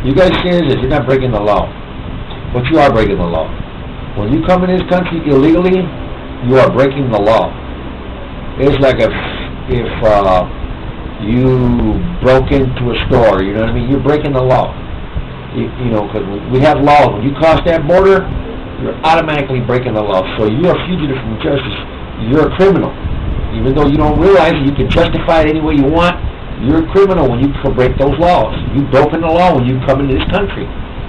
You guys say that you're not breaking the law, but you are breaking the law. When you come in this country illegally, you are breaking the law. It's like if you broke into a store, you know what I mean? You're breaking the law. You know, because we have laws. When you cross that border, you're automatically breaking the law. So you're a fugitive from justice. You're a criminal. Even though you don't realize it, you can justify it any way you want. You're a criminal when you break those laws. You've broken the law when you come into this country.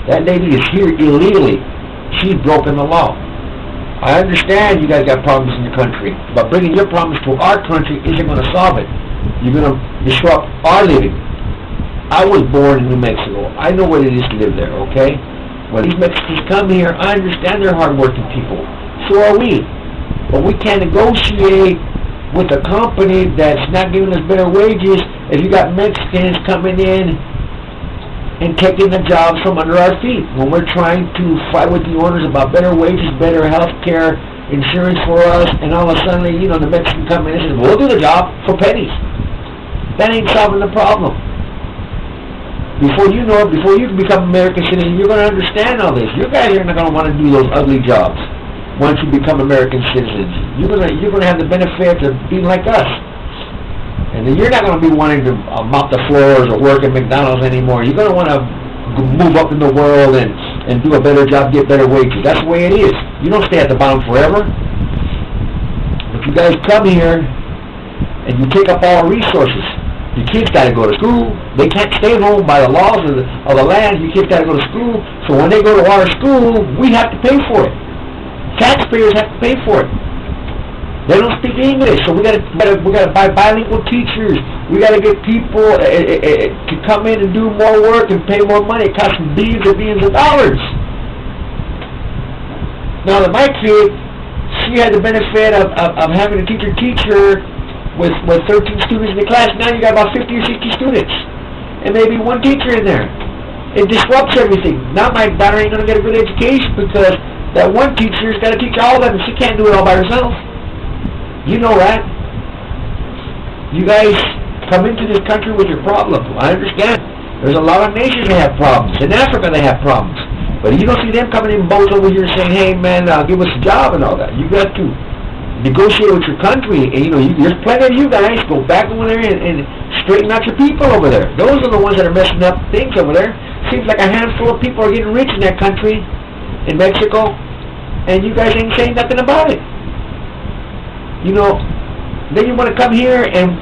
That lady is here illegally. She's broken the law. I understand you guys got problems in your country, but bringing your problems to our country isn't going to solve it. You're going to disrupt our living. I was born in New Mexico. I know what it is to live there, okay? When these Mexicans come here, I understand they're hardworking people. So are we. But we can't negotiate with a company that's not giving us better wages if you got Mexicans coming in and taking the jobs from under our feet. When we're trying to fight with the owners about better wages, better health care, insurance for us, and all of a sudden, you know, the Mexican come in and says, we'll do the job for pennies. That ain't solving the problem. Before you know it, before you become American citizen, you're going to understand all this. You guys are not going to want to do those ugly jobs once you become American citizens. You're going to have the benefits of being like us. And then you're not going to be wanting to mop the floors or work at McDonald's anymore. You're going to want to move up in the world and do a better job, get better wages. That's the way it is. You don't stay at the bottom forever. If you guys come here and you take up all our resources, your kids got to go to school. They can't stay home by the laws of the land. Your kids got to go to school. So when they go to our school, we have to pay for it. Taxpayers have to pay for it. They don't speak English, so we got to buy bilingual teachers. We got to get people to come in and do more work and pay more money. It costs billions and billions of dollars. Now, my kid, she had the benefit of having a teacher teach her with 13 students in the class. Now you got about 50 or 60 students, and maybe one teacher in there. It disrupts everything. Now my daughter ain't going to get a good education because that one teacher's got to teach all of them, and she can't do it all by herself. You know that. You guys come into this country with your problems. I understand. There's a lot of nations that have problems. In Africa they have problems. But you don't see them coming in boats over here saying, hey man, give us a job and all that. You got to negotiate with your country. And there's plenty of you guys. Go back over there and straighten out your people over there. Those are the ones that are messing up things over there. Seems like a handful of people are getting rich in that country, in Mexico. And you guys ain't saying nothing about it. Then you want to come here and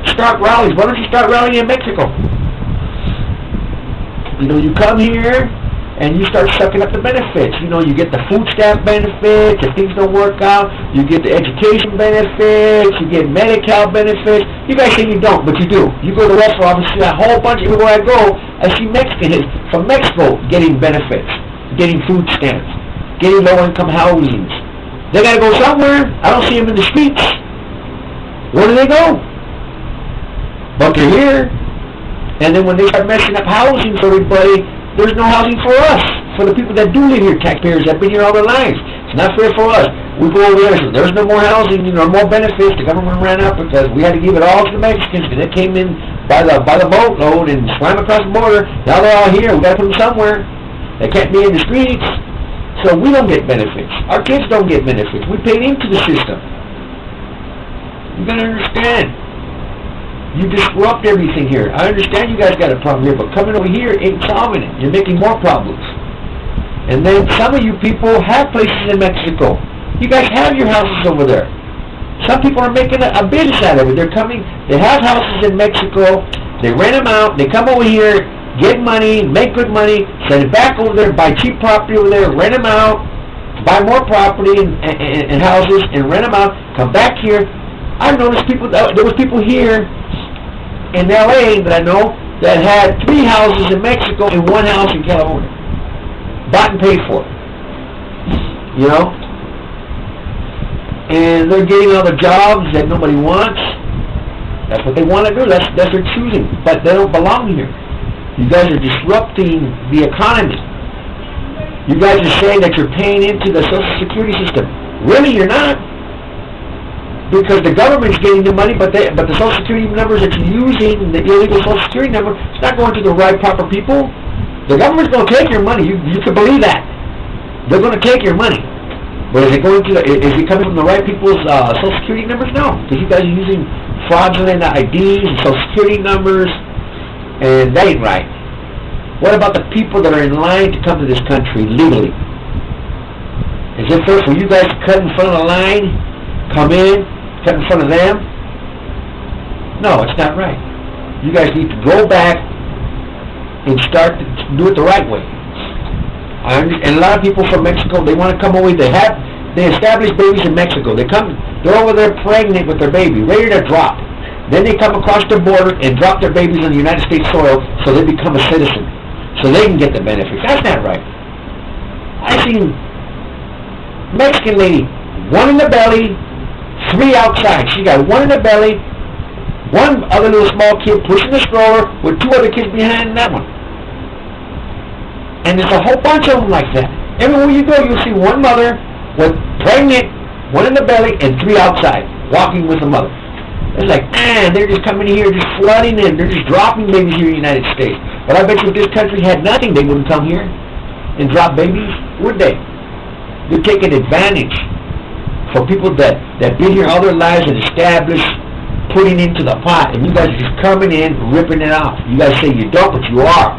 start rallies. Why don't you start rallying in Mexico? You come here and you start sucking up the benefits. You get the food stamp benefits. If things don't work out, you get the education benefits. You get Medi-Cal benefits. You guys say you don't, but you do. You go to the welfare office, see a whole bunch. Everywhere I go, I see Mexicans from Mexico getting benefits, getting food stamps, getting low-income housings. They got to go somewhere. I don't see them in the streets. Where do they go? But they're here. And then when they start messing up housing for everybody, there's no housing for us, for the people that do live here, taxpayers that have been here all their lives. It's not fair for us. We go over there, so there's no more housing, more benefits. The government ran out because we had to give it all to the Mexicans, because they came in by the boatload and swam across the border. Now they're all here. We got to put them somewhere. They can't be in the streets. So we don't get benefits. Our kids don't get benefits. We paid into the system. You got to understand. You disrupt everything here. I understand you guys got a problem here, but coming over here ain't solving it. You're making more problems. And then some of you people have places in Mexico. You guys have your houses over there. Some people are making a business out of it. They have houses in Mexico. They rent them out. They come over here, get money, make good money, send it back over there, buy cheap property over there, rent them out, buy more property and houses, and rent them out, come back here. I've noticed there was people here in L.A. that I know that had 3 houses in Mexico and 1 house in California. Bought and paid for. And they're getting all the jobs that nobody wants. That's what they want to do. That's their choosing. But they don't belong here. You guys are disrupting the economy. You guys are saying that you're paying into the Social Security system. Really, you're not. Because the government's getting the money, but the Social Security numbers that you're using, the illegal Social Security number, it's not going to the right, proper people. The government's going to take your money. You can believe that. They're going to take your money. But is it going to? Is it coming from the right people's Social Security numbers? No, because you guys are using fraudulent IDs and Social Security numbers, and that ain't right. What about the people that are in line to come to this country legally? Is it fair for you guys to cut in front of the line, come in, cut in front of them? No, it's not right. You guys need to go back and start to do it the right way. And a lot of people from Mexico, they want to come over. They establish babies in Mexico. They're over there pregnant with their baby, ready to drop. Then they come across the border and drop their babies on the United States soil, so they become a citizen, so they can get the benefits. That's not right. I seen Mexican lady, one in the belly, 3 outside. She got one in the belly, one other little small kid pushing the stroller with 2 other kids behind that one. And there's a whole bunch of them like that. Everywhere you go, you'll see one mother with pregnant, one in the belly, and 3 outside, walking with the mother. It's like, man, they're just coming here, just flooding in. They're just dropping babies here in the United States. But I bet you if this country had nothing, they wouldn't come here and drop babies, would they? They're taking advantage for people that been here all their lives and established, putting into the pot, and you guys are just coming in, ripping it off. You guys say you don't, but you are.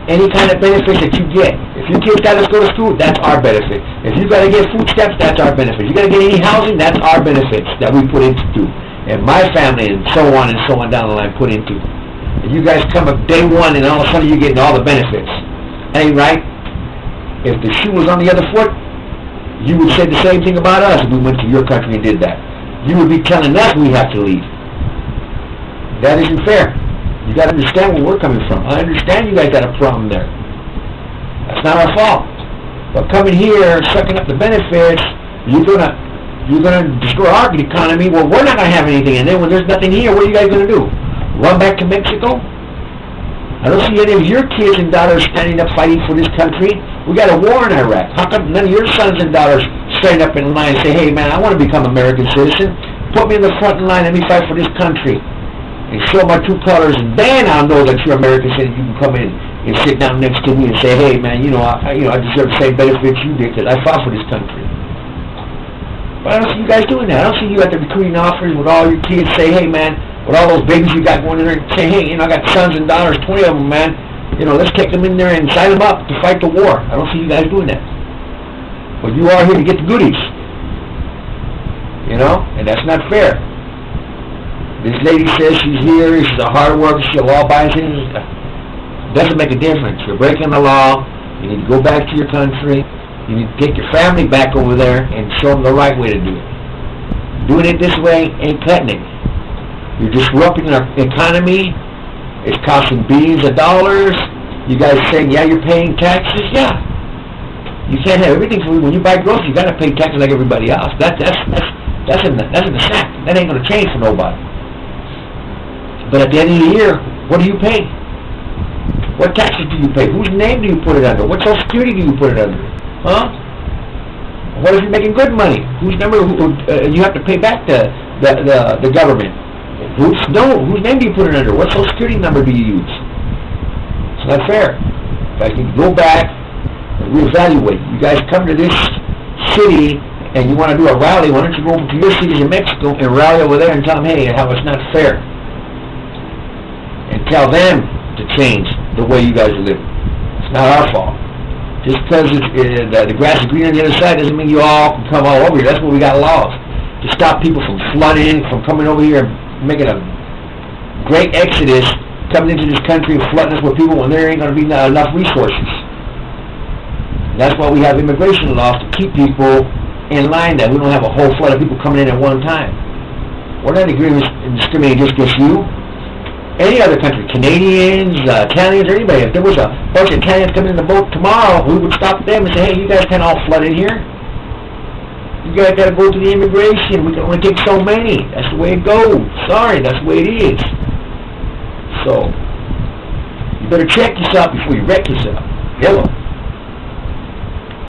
Any kind of benefits that you get. If your kids got to go to school, that's our benefit. If you got to get food stamps, that's our benefit. If you got to get any housing, that's our benefits that we put into. And my family and so on down the line put into. And you guys come up day one and all of a sudden you're getting all the benefits. Ain't right? If the shoe was on the other foot, you would say the same thing about us if we went to your country and did that. You would be telling us we have to leave. That isn't fair. You got to understand where we're coming from. I understand you guys got a problem there. That's not our fault. But coming here, sucking up the benefits, you're gonna destroy our economy. Well, we're not gonna have anything, and then when there's nothing here, what are you guys gonna do? Run back to Mexico? I don't see any of your kids and daughters standing up fighting for this country. We got a war in Iraq. How come none of your sons and daughters stand up in line and say, hey man, I want to become an American citizen. Put me in the front line, let me fight for this country. And show my 2 colors, and then I'll know that you're American citizen. You can come in and sit down next to me and say, hey man, I deserve the same benefits you did because I fought for this country. But I don't see you guys doing that. I don't see you at the recruiting office with all your kids say, hey man, with all those babies you got going in there, and say, hey, I got sons and daughters, 20 of them, man. Let's take them in there and sign them up to fight the war. I don't see you guys doing that. But you are here to get the goodies. And that's not fair. This lady says she's here, she's a hard worker, she's a law-abiding citizen. Doesn't make a difference. You're breaking the law. You need to go back to your country. You need to take your family back over there and show them the right way to do it. Doing it this way ain't cutting it. You're disrupting our economy. It's costing billions of dollars. You guys saying, yeah, you're paying taxes? Yeah. You can't have everything for when you buy groceries. You got to pay taxes like everybody else. That's in the sack. That ain't going to change for nobody. But at the end of the year, what do you pay? What taxes do you pay? Whose name do you put it under? What Social Security do you put it under? Huh? What if you're making good money? Whose number? You have to pay back the government. Whose name do you put it under? What Social Security number do you use? It's not fair. If I can go back and reevaluate. You guys come to this city and you want to do a rally. Why don't you go over to your cities in Mexico and rally over there and tell them, hey, how it's not fair. And tell them to change the way you guys are living. It's not our fault. Just because the grass is green on the other side doesn't mean you all can come all over here. That's why we got laws. To stop people from flooding, from coming over here and making a great exodus, coming into this country and flooding us with people when there ain't going to be enough resources. And that's why we have immigration laws to keep people in line, that we don't have a whole flood of people coming in at one time. We're not agreeing and discriminating just against you. Any other country, Canadians, Italians, or anybody. If there was a bunch of Italians coming in the boat tomorrow, we would stop them and say, hey, you guys can't all flood in here. You guys got to go to the immigration. We can only take so many. That's the way it goes. Sorry, that's the way it is. So, you better check yourself before you wreck yourself. Hello.